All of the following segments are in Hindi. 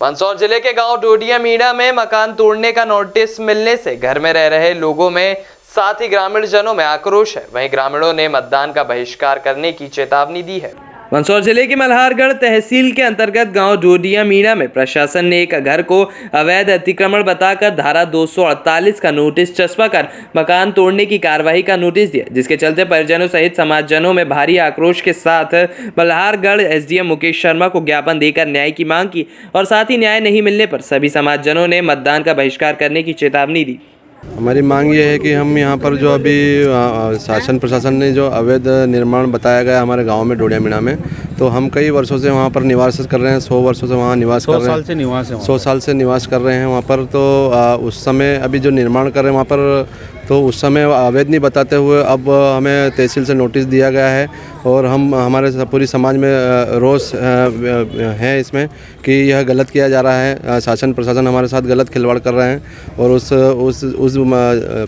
मंदसौर जिले के गांव डोडिया मीणा में मकान तोड़ने का नोटिस मिलने से घर में रह रहे लोगों में साथ ही ग्रामीण जनों में आक्रोश है। वहीं ग्रामीणों ने मतदान का बहिष्कार करने की चेतावनी दी है। मंदसौर जिले के मल्हारगढ़ तहसील के अंतर्गत गांव डोडिया मीणा में प्रशासन ने एक घर को अवैध अतिक्रमण बताकर धारा 248 का नोटिस चस्पा कर मकान तोड़ने की कार्रवाई का नोटिस दिया, जिसके चलते परिजनों सहित समाजजनों में भारी आक्रोश के साथ मल्हारगढ़ एसडीएम मुकेश शर्मा को ज्ञापन देकर न्याय की मांग की और साथ ही न्याय नहीं मिलने पर सभी समाजजनों ने मतदान का बहिष्कार करने की चेतावनी दी। हमारी मांग ये है कि हम यहाँ पर जो अभी शासन प्रशासन ने जो अवैध निर्माण बताया गया हमारे गांव में डोडिया मीणा में, तो हम कई वर्षों से वहाँ पर निवास कर रहे हैं। 100 वर्षों से वहाँ निवास कर रहे हैं। 100 साल से निवास कर रहे हैं वहाँ पर। तो उस समय अभी जो निर्माण कर रहे हैं वहाँ पर, तो उस समय अवैध नहीं बताते हुए अब हमें तहसील से नोटिस दिया गया है और हम हमारे पूरी समाज में रोष है इसमें कि यह गलत किया जा रहा है। शासन प्रशासन हमारे साथ गलत खिलवाड़ कर रहे हैं और उस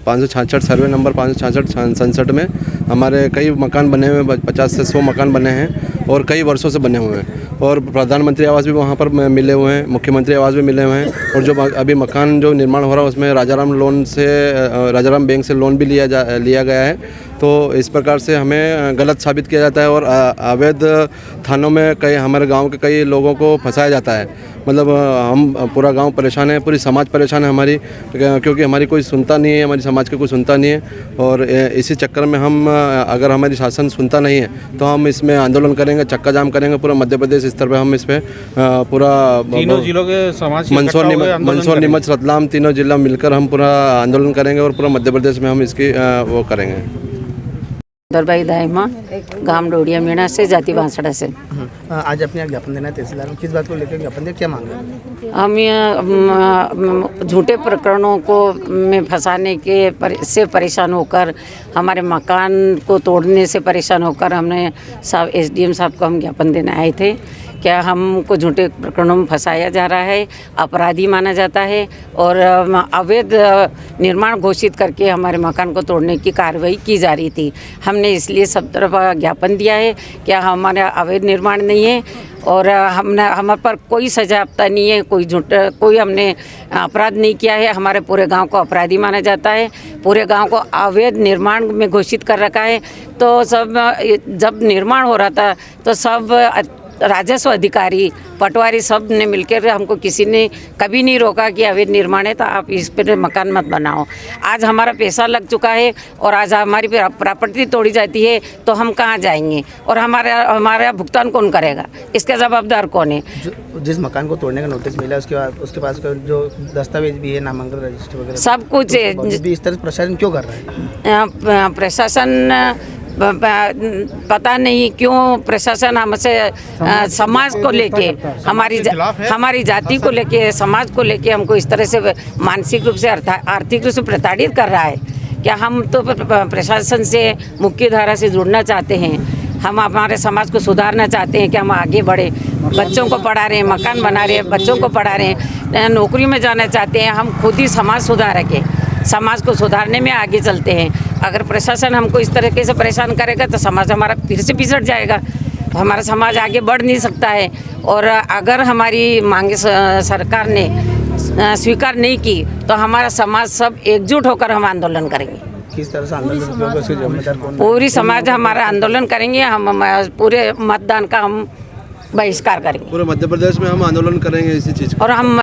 566 सर्वे नंबर 566 में हमारे कई मकान बने हुए, 50 से 100 मकान बने हैं और कई वर्षों से बने हुए हैं और प्रधानमंत्री आवास भी वहाँ पर मिले हुए हैं, मुख्यमंत्री आवास भी मिले हुए हैं। और जो अभी मकान जो निर्माण हो रहा है उसमें राजाराम बैंक से लोन भी लिया गया है। तो इस प्रकार से हमें गलत साबित किया जाता है और अवैध थानों में कई हमारे गांव के कई लोगों को फंसाया जाता है। मतलब हम पूरा गांव परेशान है, पूरी समाज परेशान है हमारी, क्योंकि हमारी कोई सुनता नहीं है, हमारी समाज का कोई सुनता नहीं है। और इसी चक्कर में हम, अगर हमारी शासन सुनता नहीं है तो हम इसमें आंदोलन करेंगे, चक्का जाम करेंगे। पूरा मध्य प्रदेश स्तर पर हम इस पर पूरा तीनों जिलों के समाज मंदसौर नीमच रतलाम तीनों जिला मिलकर हम पूरा आंदोलन करेंगे और पूरा मध्य प्रदेश में हम इसकी वो करेंगे। दरबाई दाइमा गांव डोडिया मीणा से जाति बांसड़ा से। आज अपने ज्ञापन देना है तहसीलदार में, किस बात को लेकर ज्ञापन दे, क्या मांगे? हम झूठे प्रकरणों को में फंसाने से परेशान होकर, हमारे मकान को तोड़ने से परेशान होकर हमने एसडीएम साहब को हम ज्ञापन देने आए थे। क्या हमको झूठे प्रकरणों में फंसाया जा रहा है, अपराधी माना जाता है और अवैध निर्माण घोषित करके हमारे मकान को तोड़ने की कार्रवाई की जा रही थी। हमने इसलिए सब तरफ ज्ञापन दिया है क्या हमारा अवैध निर्माण नहीं है और हम पर कोई सजाप्ता नहीं है, कोई हमने अपराध नहीं किया है। हमारे पूरे गांव को अपराधी माना जाता है, पूरे गांव को अवैध निर्माण में घोषित कर रखा है। तो जब निर्माण हो रहा था तो सब राजस्व अधिकारी, पटवारी सब ने मिलकर, हमको किसी ने कभी नहीं रोका कि अवैध निर्माण है तो आप इस पर मकान मत बनाओ। आज हमारा पैसा लग चुका है और आज हमारी प्रॉपर्टी तोड़ी जाती है तो हम कहाँ जाएंगे और हमारा भुगतान कौन करेगा, इसका जवाबदार कौन है? जिस मकान को तोड़ने का नोटिस मिला उसके पास जो दस्तावेज भी है, नामांकन रजिस्टर वगैरह सब कुछ है। इस तरह प्रशासन क्यों कर रहा है? प्रशासन पता नहीं क्यों प्रशासन हमसे समाज को लेके, हमारी जाति को लेके, समाज को लेके हमको इस तरह से मानसिक रूप से आर्थिक रूप से प्रताड़ित कर रहा है। क्या हम तो प्रशासन से मुख्य धारा से जुड़ना चाहते हैं, हम हमारे समाज को सुधारना चाहते हैं कि हम आगे बढ़े, बच्चों को पढ़ा रहे हैं, मकान बना रहे हैं, बच्चों को पढ़ा रहे हैं, नौकरी में जाना चाहते हैं। हम खुद ही समाज सुधारक, समाज को सुधारने में आगे चलते हैं। अगर प्रशासन हमको इस तरीके से परेशान करेगा तो समाज हमारा फिर से पिछड़ जाएगा, हमारा समाज आगे बढ़ नहीं सकता है। और अगर हमारी मांगे सरकार ने स्वीकार नहीं की तो हमारा समाज सब एकजुट होकर हम आंदोलन करेंगे। किस तरह से आंदोलन? पूरी समाज हमारा आंदोलन करेंगे, हम पूरे मतदान का हम बहिष्कार करेंगे। पूरे मध्य प्रदेश में हम आंदोलन करेंगे इसी चीज़ और हम